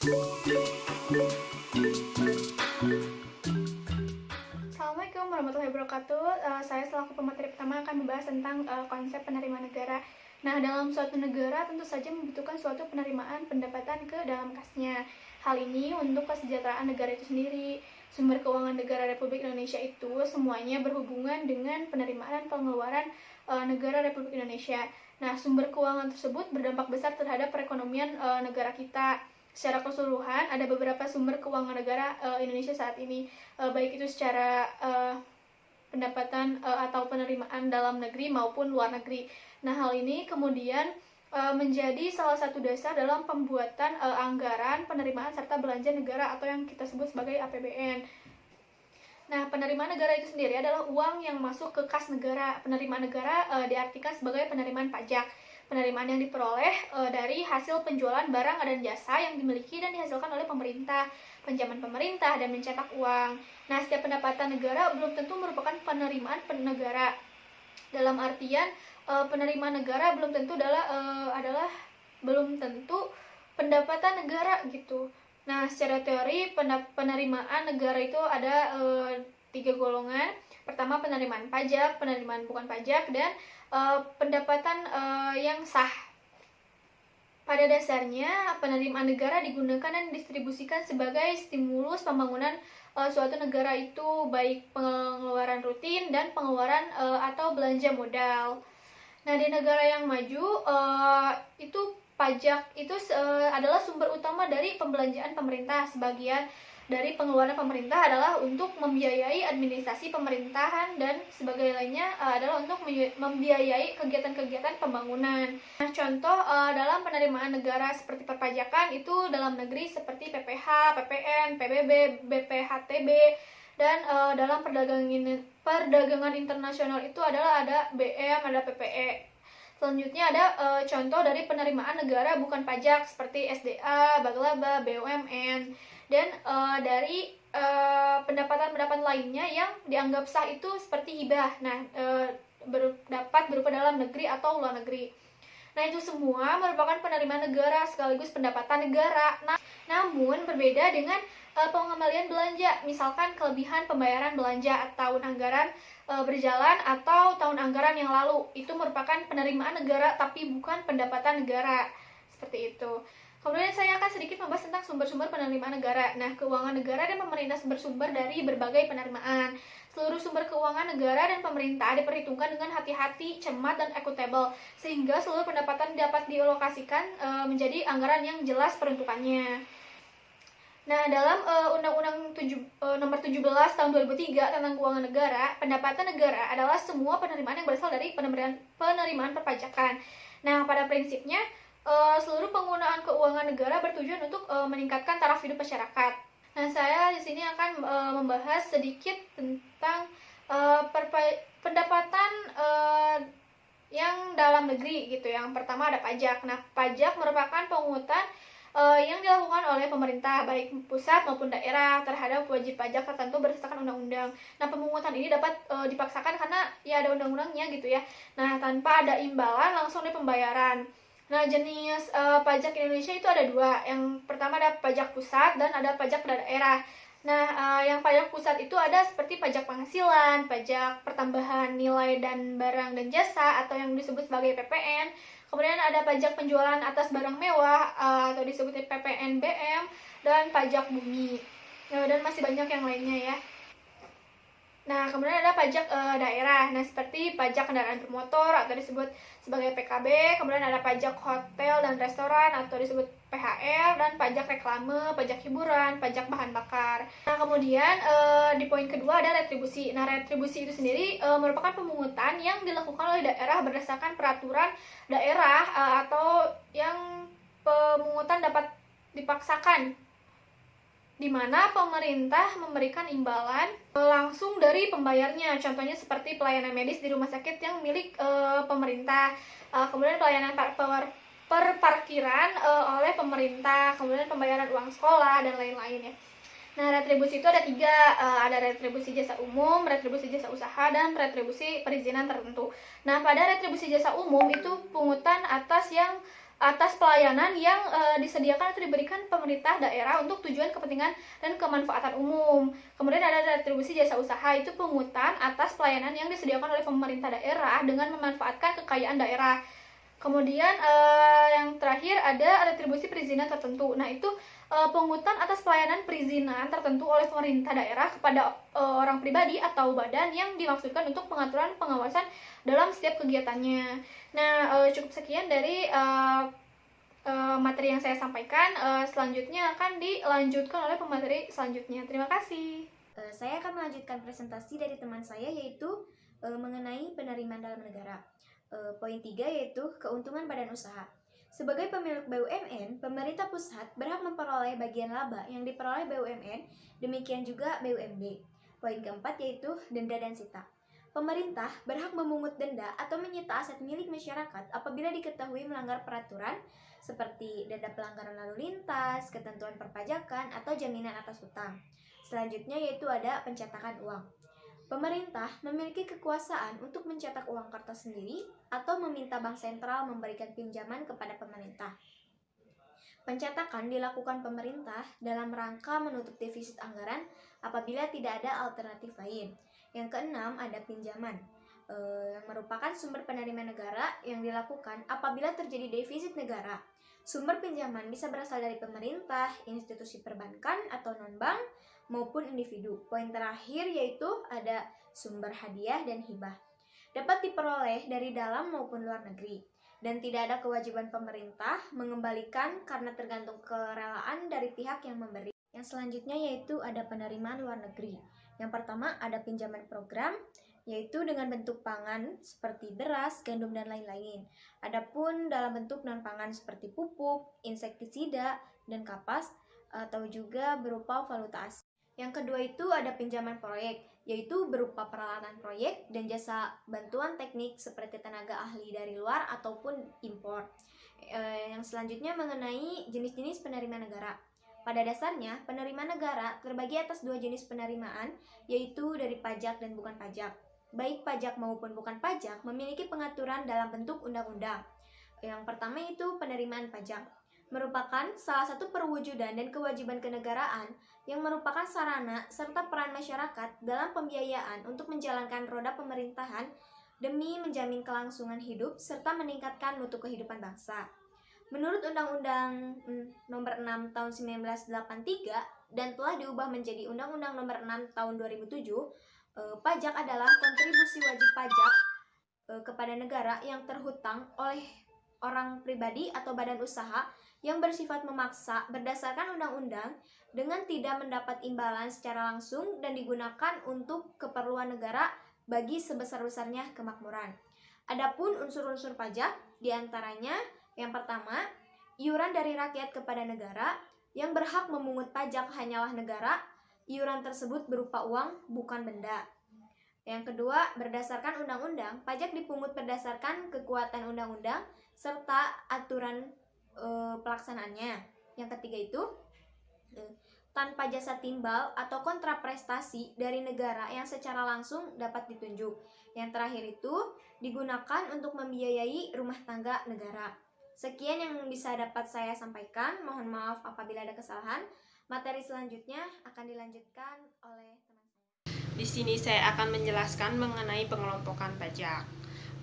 Assalamualaikum warahmatullahi wabarakatuh. Saya selaku pemateri pertama akan membahas tentang konsep penerimaan negara. Nah, dalam suatu negara tentu saja membutuhkan suatu penerimaan pendapatan ke dalam kasnya. Hal ini untuk kesejahteraan negara itu sendiri. Sumber keuangan negara Republik Indonesia itu semuanya berhubungan dengan penerimaan dan pengeluaran negara Republik Indonesia. Nah, sumber keuangan tersebut berdampak besar terhadap perekonomian negara kita. Secara keseluruhan ada beberapa sumber keuangan negara Indonesia saat ini, baik itu secara pendapatan atau penerimaan dalam negeri maupun luar negeri. Nah, hal ini kemudian menjadi salah satu dasar dalam pembuatan anggaran penerimaan serta belanja negara atau yang kita sebut sebagai APBN. Nah, penerimaan negara itu sendiri adalah uang yang masuk ke kas negara. Penerimaan negara diartikan sebagai penerimaan pajak. Penerimaan yang diperoleh dari hasil penjualan barang dan jasa yang dimiliki dan dihasilkan oleh pemerintah, pinjaman pemerintah, dan mencetak uang. Nah, setiap pendapatan negara belum tentu merupakan penerimaan negara. Dalam artian, penerimaan negara belum tentu adalah belum tentu pendapatan negara gitu. Nah, secara teori penerimaan negara itu ada 3 golongan. Pertama, penerimaan pajak, penerimaan bukan pajak, dan pendapatan yang sah. Pada dasarnya, penerimaan negara digunakan dan didistribusikan sebagai stimulus pembangunan suatu negara itu, baik pengeluaran rutin dan pengeluaran atau belanja modal. Nah, di negara yang maju itu pajak itu adalah sumber utama dari pembelanjaan pemerintah. Sebagian dari pengeluaran pemerintah adalah untuk membiayai administrasi pemerintahan dan sebagai lainnya adalah untuk membiayai kegiatan-kegiatan pembangunan. Nah, contoh dalam penerimaan negara seperti perpajakan itu dalam negeri seperti PPH, PPN, PBB, BPHTB, dan dalam perdagangan internasional itu adalah ada BM, ada PPE. Selanjutnya ada contoh dari penerimaan negara bukan pajak seperti SDA, Baglaba, BUMN, dan dari pendapatan-pendapatan lainnya yang dianggap sah itu seperti hibah. Nah, dapat berupa dalam negeri atau luar negeri. Nah, itu semua merupakan penerimaan negara sekaligus pendapatan negara. Namun berbeda dengan pengembalian belanja, misalkan kelebihan pembayaran belanja tahun anggaran berjalan atau tahun anggaran yang lalu, itu merupakan penerimaan negara tapi bukan pendapatan negara, seperti itu. Kemudian saya akan sedikit membahas tentang sumber-sumber penerimaan negara. Nah, keuangan negara dan pemerintah bersumber dari berbagai penerimaan. Seluruh sumber keuangan negara dan pemerintah diperhitungkan dengan hati-hati, cermat, dan equitable, sehingga seluruh pendapatan dapat dialokasikan menjadi anggaran yang jelas peruntukannya. Nah, dalam Undang-Undang Nomor 17 Tahun 2003 tentang Keuangan Negara, pendapatan negara adalah semua penerimaan yang berasal dari penerimaan perpajakan. Nah, pada prinsipnya, seluruh penggunaan keuangan negara bertujuan untuk meningkatkan taraf hidup masyarakat. Nah, saya di sini akan membahas sedikit tentang pendapatan yang dalam negeri gitu. Yang pertama ada pajak. Nah, pajak merupakan pungutan yang dilakukan oleh pemerintah baik pusat maupun daerah terhadap wajib pajak tertentu berdasarkan undang-undang. Nah, pemungutan ini dapat dipaksakan karena ya ada undang-undangnya gitu ya. Nah, tanpa ada imbalan langsung di pembayaran. Nah, jenis pajak Indonesia itu ada 2. Yang pertama ada pajak pusat dan ada pajak daerah. Nah, yang pajak pusat itu ada seperti pajak penghasilan, pajak pertambahan nilai dan barang dan jasa atau yang disebut sebagai PPN. Kemudian ada pajak penjualan atas barang mewah atau disebut PPNBM, dan pajak bumi. Dan masih banyak yang lainnya ya. Nah, kemudian ada pajak daerah. Nah, seperti pajak kendaraan bermotor atau disebut sebagai PKB, kemudian ada pajak hotel dan restoran atau disebut PHR, dan pajak reklame, pajak hiburan, pajak bahan bakar. Nah, kemudian di poin kedua ada retribusi. Nah, retribusi itu sendiri merupakan pemungutan yang dilakukan oleh daerah berdasarkan peraturan daerah atau yang pemungutan dapat dipaksakan, di mana pemerintah memberikan imbalan langsung dari pembayarnya. Contohnya seperti pelayanan medis di rumah sakit yang milik pemerintah, kemudian pelayanan perparkiran oleh pemerintah, kemudian pembayaran uang sekolah, dan lain-lain ya. Nah, retribusi itu ada 3, ada retribusi jasa umum, retribusi jasa usaha, dan retribusi perizinan tertentu. Nah, pada retribusi jasa umum itu pungutan atas yang atas pelayanan yang disediakan atau diberikan pemerintah daerah untuk tujuan kepentingan dan kemanfaatan umum. Kemudian ada retribusi jasa usaha, itu pungutan atas pelayanan yang disediakan oleh pemerintah daerah dengan memanfaatkan kekayaan daerah. Kemudian yang terakhir ada retribusi perizinan tertentu. Nah, itu pungutan atas pelayanan perizinan tertentu oleh pemerintah daerah kepada orang pribadi atau badan yang dimaksudkan untuk pengaturan pengawasan dalam setiap kegiatannya. Nah, cukup sekian dari materi yang saya sampaikan. Selanjutnya akan dilanjutkan oleh pemateri selanjutnya. Terima kasih. Saya akan melanjutkan presentasi dari teman saya, yaitu mengenai penerimaan dalam negara. Poin 3 yaitu keuntungan badan usaha. Sebagai pemilik BUMN, pemerintah pusat berhak memperoleh bagian laba yang diperoleh BUMN, demikian juga BUMD. Poin keempat yaitu denda dan sita. Pemerintah berhak memungut denda atau menyita aset milik masyarakat apabila diketahui melanggar peraturan seperti denda pelanggaran lalu lintas, ketentuan perpajakan, atau jaminan atas hutang. Selanjutnya yaitu ada pencetakan uang. Pemerintah memiliki kekuasaan untuk mencetak uang kertas sendiri atau meminta bank sentral memberikan pinjaman kepada pemerintah. Pencetakan dilakukan pemerintah dalam rangka menutup defisit anggaran apabila tidak ada alternatif lain. Yang keenam ada pinjaman, yang merupakan sumber penerimaan negara yang dilakukan apabila terjadi defisit negara. Sumber pinjaman bisa berasal dari pemerintah, institusi perbankan atau non-bank, maupun individu. Poin terakhir yaitu ada sumber hadiah dan hibah. Dapat diperoleh dari dalam maupun luar negeri. Dan tidak ada kewajiban pemerintah mengembalikan karena tergantung kerelaan dari pihak yang memberi. Yang selanjutnya yaitu ada penerimaan luar negeri. Yang pertama ada pinjaman program, yaitu dengan bentuk pangan seperti beras, gandum, dan lain-lain. Adapun dalam bentuk non-pangan seperti pupuk, insektisida, dan kapas, atau juga berupa valuta asing. Yang kedua itu ada pinjaman proyek, yaitu berupa peralatan proyek dan jasa bantuan teknik seperti tenaga ahli dari luar ataupun impor. Yang selanjutnya mengenai jenis-jenis penerimaan negara. Pada dasarnya, penerimaan negara terbagi atas dua jenis penerimaan, yaitu dari pajak dan bukan pajak. Baik pajak maupun bukan pajak memiliki pengaturan dalam bentuk undang-undang. Yang pertama itu penerimaan pajak, merupakan salah satu perwujudan dan kewajiban kenegaraan yang merupakan sarana serta peran masyarakat dalam pembiayaan untuk menjalankan roda pemerintahan demi menjamin kelangsungan hidup serta meningkatkan mutu kehidupan bangsa. Menurut Undang-Undang Nomor 6 Tahun 1983 dan telah diubah menjadi Undang-Undang Nomor 6 Tahun 2007, pajak adalah kontribusi wajib pajak kepada negara yang terhutang oleh orang pribadi atau badan usaha yang bersifat memaksa berdasarkan undang-undang dengan tidak mendapat imbalan secara langsung dan digunakan untuk keperluan negara bagi sebesar-besarnya kemakmuran. Adapun unsur-unsur pajak diantaranya yang pertama, iuran dari rakyat kepada negara, yang berhak memungut pajak hanyalah negara. Iuran tersebut berupa uang, bukan benda. Yang kedua, berdasarkan undang-undang, pajak dipungut berdasarkan kekuatan undang-undang serta aturan pelaksanaannya. Yang ketiga itu tanpa jasa timbal atau kontraprestasi dari negara yang secara langsung dapat ditunjuk. Yang terakhir itu digunakan untuk membiayai rumah tangga negara. Sekian yang bisa dapat saya sampaikan. Mohon maaf apabila ada kesalahan. Materi selanjutnya akan dilanjutkan oleh teman saya. Di sini saya akan menjelaskan mengenai pengelompokan pajak.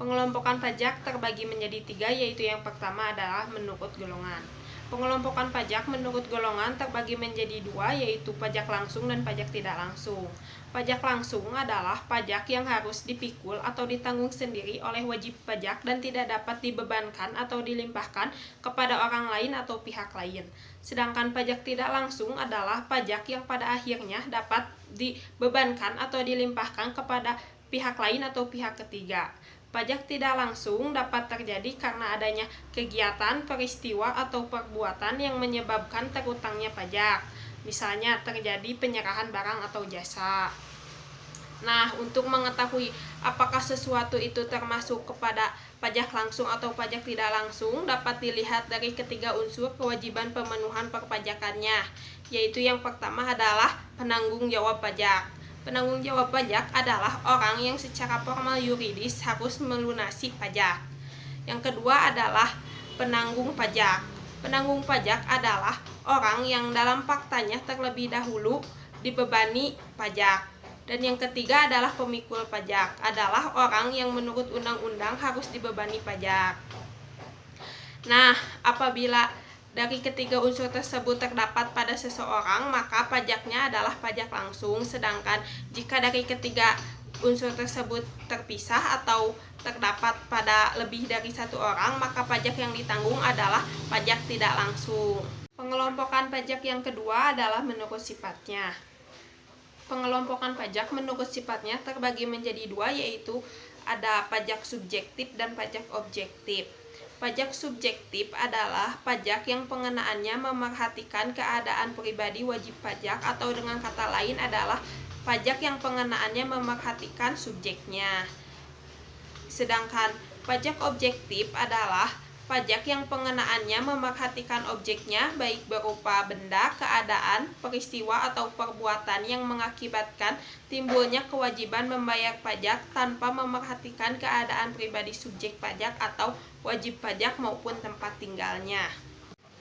Pengelompokan pajak terbagi menjadi 3, yaitu yang pertama adalah menurut golongan. Pengelompokan pajak menurut golongan terbagi menjadi 2, yaitu pajak langsung dan pajak tidak langsung. Pajak langsung adalah pajak yang harus dipikul atau ditanggung sendiri oleh wajib pajak dan tidak dapat dibebankan atau dilimpahkan kepada orang lain atau pihak lain. Sedangkan pajak tidak langsung adalah pajak yang pada akhirnya dapat dibebankan atau dilimpahkan kepada pihak lain atau pihak ketiga. Pajak tidak langsung dapat terjadi karena adanya kegiatan, peristiwa, atau perbuatan yang menyebabkan terutangnya pajak. Misalnya terjadi penyerahan barang atau jasa. Nah, untuk mengetahui apakah sesuatu itu termasuk kepada pajak langsung atau pajak tidak langsung dapat dilihat dari ketiga unsur kewajiban pemenuhan perpajakannya, yaitu yang pertama adalah penanggung jawab pajak. Penanggung jawab pajak adalah orang yang secara formal yuridis harus melunasi pajak. Yang kedua adalah penanggung pajak. Penanggung pajak adalah orang yang dalam faktanya terlebih dahulu dibebani pajak. Dan yang ketiga adalah pemikul pajak, adalah orang yang menurut undang-undang harus dibebani pajak. Nah, apabila dari ketiga unsur tersebut terdapat pada seseorang, maka pajaknya adalah pajak langsung. Sedangkan jika dari ketiga unsur tersebut terpisah atau terdapat pada lebih dari satu orang, maka pajak yang ditanggung adalah pajak tidak langsung. Pengelompokan pajak yang kedua adalah menurut sifatnya. Pengelompokan pajak menurut sifatnya terbagi menjadi dua, yaitu ada pajak subjektif dan pajak objektif. Pajak subjektif adalah pajak yang pengenaannya memerhatikan keadaan pribadi wajib pajak, atau dengan kata lain adalah pajak yang pengenaannya memerhatikan subjeknya. Sedangkan pajak objektif adalah pajak yang pengenaannya memerhatikan objeknya, baik berupa benda, keadaan, peristiwa, atau perbuatan yang mengakibatkan timbulnya kewajiban membayar pajak tanpa memerhatikan keadaan pribadi subjek pajak atau wajib pajak maupun tempat tinggalnya.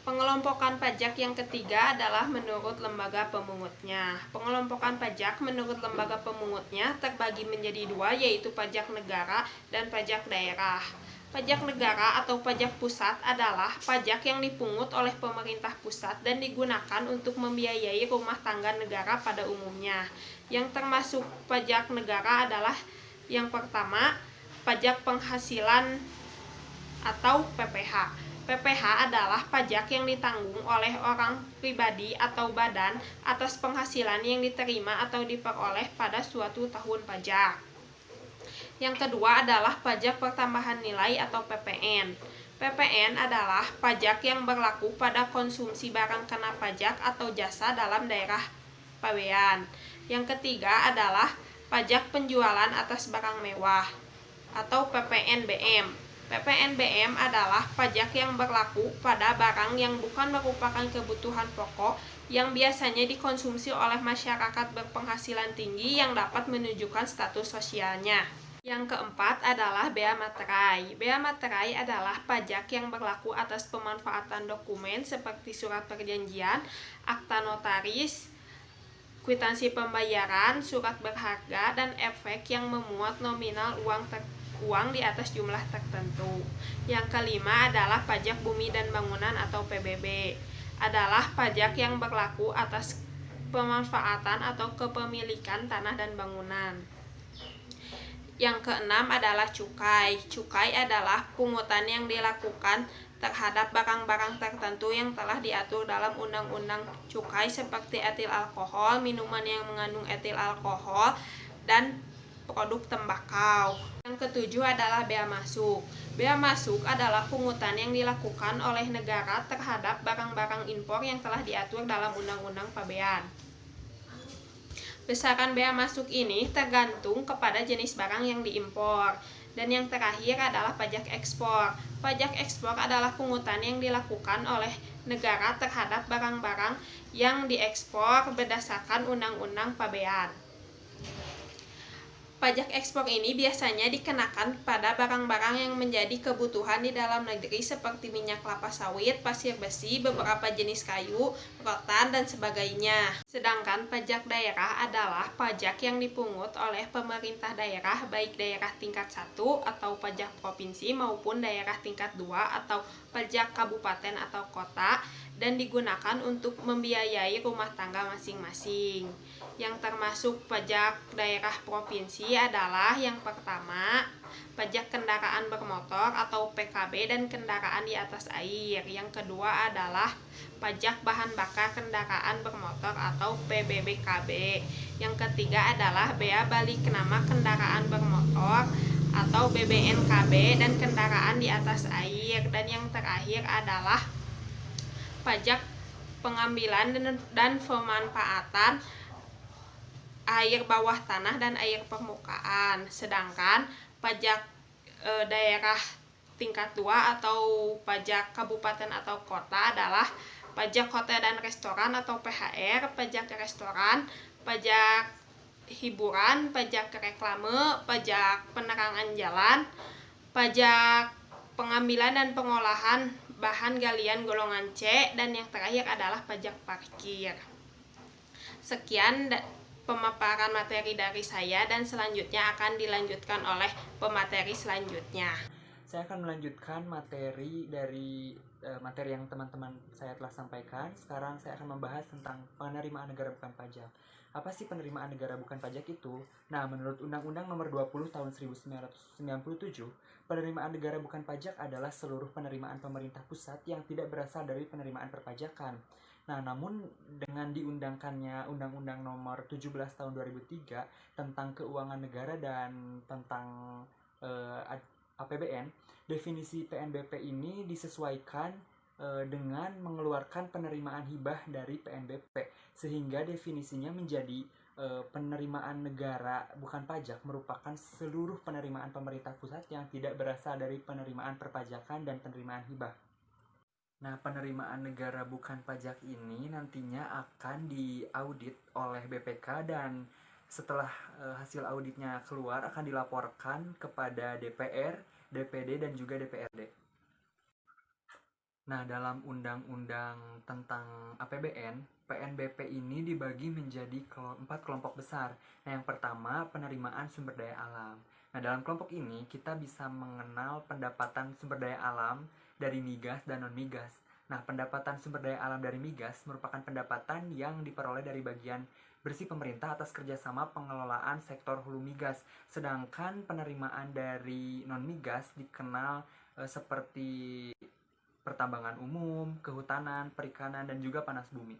Pengelompokan pajak yang ketiga adalah menurut lembaga pemungutnya. Pengelompokan pajak menurut lembaga pemungutnya terbagi menjadi dua, yaitu pajak negara dan pajak daerah. Pajak negara atau pajak pusat adalah pajak yang dipungut oleh pemerintah pusat dan digunakan untuk membiayai rumah tangga negara pada umumnya. Yang termasuk pajak negara adalah yang pertama, pajak penghasilan atau PPH. PPH adalah pajak yang ditanggung oleh orang pribadi atau badan atas penghasilan yang diterima atau diperoleh pada suatu tahun pajak. Yang kedua adalah pajak pertambahan nilai atau PPN. PPN adalah pajak yang berlaku pada konsumsi barang kena pajak atau jasa dalam daerah pabean. Yang ketiga adalah pajak penjualan atas barang mewah atau PPNBM. PPNBM adalah pajak yang berlaku pada barang yang bukan merupakan kebutuhan pokok yang biasanya dikonsumsi oleh masyarakat berpenghasilan tinggi yang dapat menunjukkan status sosialnya. Yang keempat adalah bea materai. Bea materai adalah pajak yang berlaku atas pemanfaatan dokumen seperti surat perjanjian, akta notaris, kwitansi pembayaran, surat berharga, dan efek yang memuat nominal uang di atas jumlah tertentu. Yang kelima adalah pajak bumi dan bangunan atau PBB. Adalah pajak yang berlaku atas pemanfaatan atau kepemilikan tanah dan bangunan. Yang keenam adalah cukai. Cukai adalah pungutan yang dilakukan terhadap barang-barang tertentu yang telah diatur dalam undang-undang cukai seperti etil alkohol, minuman yang mengandung etil alkohol, dan produk tembakau. Yang ketujuh adalah bea masuk. Bea masuk adalah pungutan yang dilakukan oleh negara terhadap barang-barang impor yang telah diatur dalam undang-undang pabean. Besaran bea masuk ini tergantung kepada jenis barang yang diimpor. Dan yang terakhir adalah pajak ekspor. Pajak ekspor adalah pungutan yang dilakukan oleh negara terhadap barang-barang yang diekspor berdasarkan undang-undang pabean. Pajak ekspor ini biasanya dikenakan pada barang-barang yang menjadi kebutuhan di dalam negeri seperti minyak kelapa sawit, pasir besi, beberapa jenis kayu, rotan, dan sebagainya. Sedangkan pajak daerah adalah pajak yang dipungut oleh pemerintah daerah, baik daerah tingkat 1 atau pajak provinsi maupun daerah tingkat 2 atau pajak kabupaten atau kota, dan digunakan untuk membiayai rumah tangga masing-masing. Yang termasuk pajak daerah provinsi adalah yang pertama, pajak kendaraan bermotor atau PKB dan kendaraan di atas air. Yang kedua adalah pajak bahan bakar kendaraan bermotor atau PBBKB. Yang ketiga adalah bea balik nama kendaraan bermotor atau BBNKB dan kendaraan di atas air. Dan yang terakhir adalah pajak pengambilan dan pemanfaatan air bawah tanah dan air permukaan. Sedangkan pajak daerah tingkat 2 atau pajak kabupaten atau kota adalah pajak hotel dan restoran atau PHR, pajak restoran, pajak hiburan, pajak reklame, pajak penerangan jalan, pajak pengambilan dan pengolahan bahan galian golongan C, dan yang terakhir adalah pajak parkir. Sekian pemaparan materi dari saya, dan selanjutnya akan dilanjutkan oleh pemateri selanjutnya. Saya akan melanjutkan materi dari materi yang teman-teman saya telah sampaikan. Sekarang saya akan membahas tentang penerimaan negara bukan pajak. Apa sih penerimaan negara bukan pajak itu? Nah, menurut Undang-Undang Nomor 20 Tahun 1997, penerimaan negara bukan pajak adalah seluruh penerimaan pemerintah pusat yang tidak berasal dari penerimaan perpajakan. Nah, namun dengan diundangkannya Undang-Undang Nomor 17 Tahun 2003 tentang keuangan negara dan tentang APBN, definisi PNBP ini disesuaikan dengan mengeluarkan penerimaan hibah dari PNBP, sehingga definisinya menjadi penerimaan negara bukan pajak merupakan seluruh penerimaan pemerintah pusat yang tidak berasal dari penerimaan perpajakan dan penerimaan hibah. Nah, penerimaan negara bukan pajak ini nantinya akan diaudit oleh BPK, dan setelah hasil auditnya keluar akan dilaporkan kepada DPR, DPD, dan juga DPRD. Nah, dalam undang-undang tentang APBN, PNBP ini dibagi menjadi 4 kelompok besar. Nah, yang pertama, penerimaan sumber daya alam. Nah, dalam kelompok ini kita bisa mengenal pendapatan sumber daya alam dari migas dan non-migas. Nah, pendapatan sumber daya alam dari migas merupakan pendapatan yang diperoleh dari bagian bersih pemerintah atas kerjasama pengelolaan sektor hulu migas. Sedangkan penerimaan dari non-migas dikenal seperti pertambangan umum, kehutanan, perikanan, dan juga panas bumi.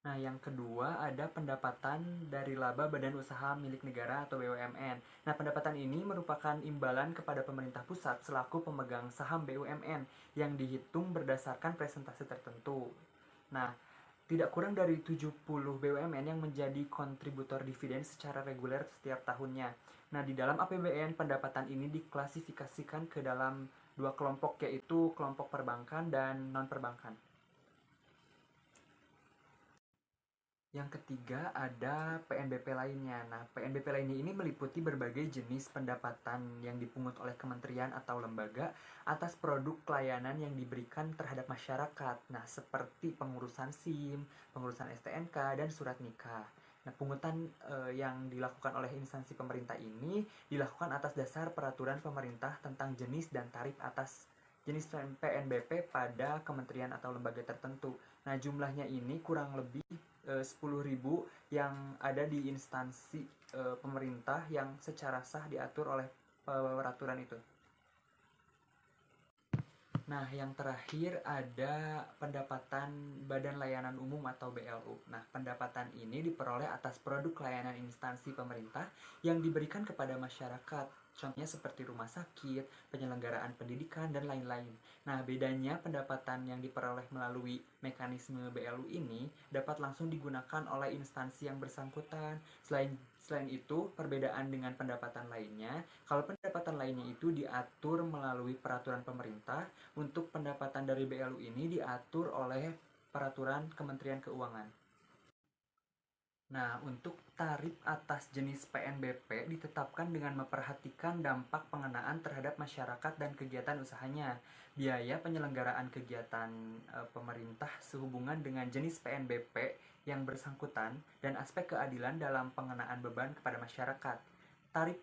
Nah, yang kedua ada pendapatan dari laba badan usaha milik negara atau BUMN. Nah, pendapatan ini merupakan imbalan kepada pemerintah pusat selaku pemegang saham BUMN yang dihitung berdasarkan presentasi tertentu. Nah, tidak kurang dari 70 BUMN yang menjadi kontributor dividen secara reguler setiap tahunnya. Nah, di dalam APBN, pendapatan ini diklasifikasikan ke dalam dua kelompok, yaitu kelompok perbankan dan non-perbankan. Yang ketiga ada PNBP lainnya. Nah, PNBP lainnya ini meliputi berbagai jenis pendapatan yang dipungut oleh kementerian atau lembaga atas produk pelayanan yang diberikan terhadap masyarakat. Nah, seperti pengurusan SIM, pengurusan STNK, dan surat nikah. Nah, pungutan yang dilakukan oleh instansi pemerintah ini dilakukan atas dasar peraturan pemerintah tentang jenis dan tarif atas jenis PNBP pada kementerian atau lembaga tertentu. Nah, jumlahnya ini kurang lebih 10.000 yang ada di instansi pemerintah yang secara sah diatur oleh peraturan itu. Nah, yang terakhir ada pendapatan Badan Layanan Umum atau BLU. Nah, pendapatan ini diperoleh atas produk layanan instansi pemerintah yang diberikan kepada masyarakat. Contohnya seperti rumah sakit, penyelenggaraan pendidikan, dan lain-lain. Nah, bedanya pendapatan yang diperoleh melalui mekanisme BLU ini dapat langsung digunakan oleh instansi yang bersangkutan. Selain itu, perbedaan dengan pendapatan lainnya, kalau pendapatan lainnya itu diatur melalui peraturan pemerintah, untuk pendapatan dari BLU ini diatur oleh peraturan Kementerian Keuangan. Nah, untuk tarif atas jenis PNBP ditetapkan dengan memperhatikan dampak pengenaan terhadap masyarakat dan kegiatan usahanya, biaya penyelenggaraan kegiatan pemerintah sehubungan dengan jenis PNBP yang bersangkutan, dan aspek keadilan dalam pengenaan beban kepada masyarakat. Tarif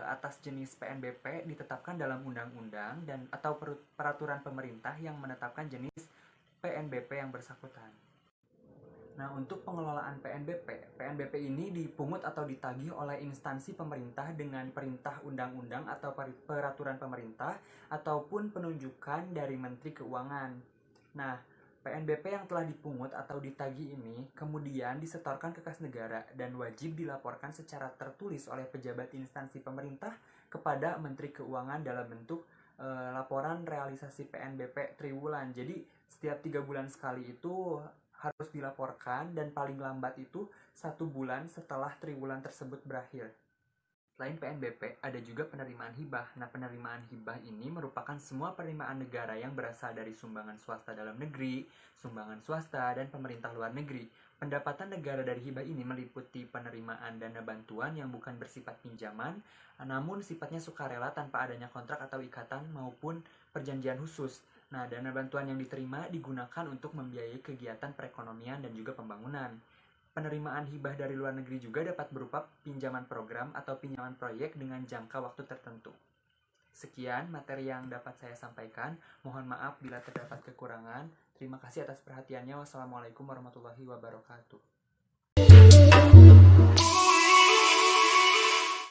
atas jenis PNBP ditetapkan dalam undang-undang dan atau peraturan pemerintah yang menetapkan jenis PNBP yang bersangkutan. Nah, untuk pengelolaan PNBP ini dipungut atau ditagih oleh instansi pemerintah dengan perintah undang-undang atau peraturan pemerintah ataupun penunjukan dari Menteri Keuangan. Nah, PNBP yang telah dipungut atau ditagih ini kemudian disetorkan ke kas negara dan wajib dilaporkan secara tertulis oleh pejabat instansi pemerintah kepada Menteri Keuangan dalam bentuk laporan realisasi PNBP triwulan. Jadi setiap 3 bulan sekali itu harus dilaporkan, dan paling lambat itu 1 bulan setelah triwulan tersebut berakhir. Selain PNBP, ada juga penerimaan hibah. Nah, penerimaan hibah ini merupakan semua penerimaan negara yang berasal dari sumbangan swasta dalam negeri, sumbangan swasta, dan pemerintah luar negeri. Pendapatan negara dari hibah ini meliputi penerimaan dana bantuan yang bukan bersifat pinjaman, namun sifatnya sukarela tanpa adanya kontrak atau ikatan, maupun perjanjian khusus. Nah, dana bantuan yang diterima digunakan untuk membiayai kegiatan perekonomian dan juga pembangunan. Penerimaan hibah dari luar negeri juga dapat berupa pinjaman program atau pinjaman proyek dengan jangka waktu tertentu. Sekian materi yang dapat saya sampaikan. Mohon maaf bila terdapat kekurangan. Terima kasih atas perhatiannya. Wassalamualaikum warahmatullahi wabarakatuh.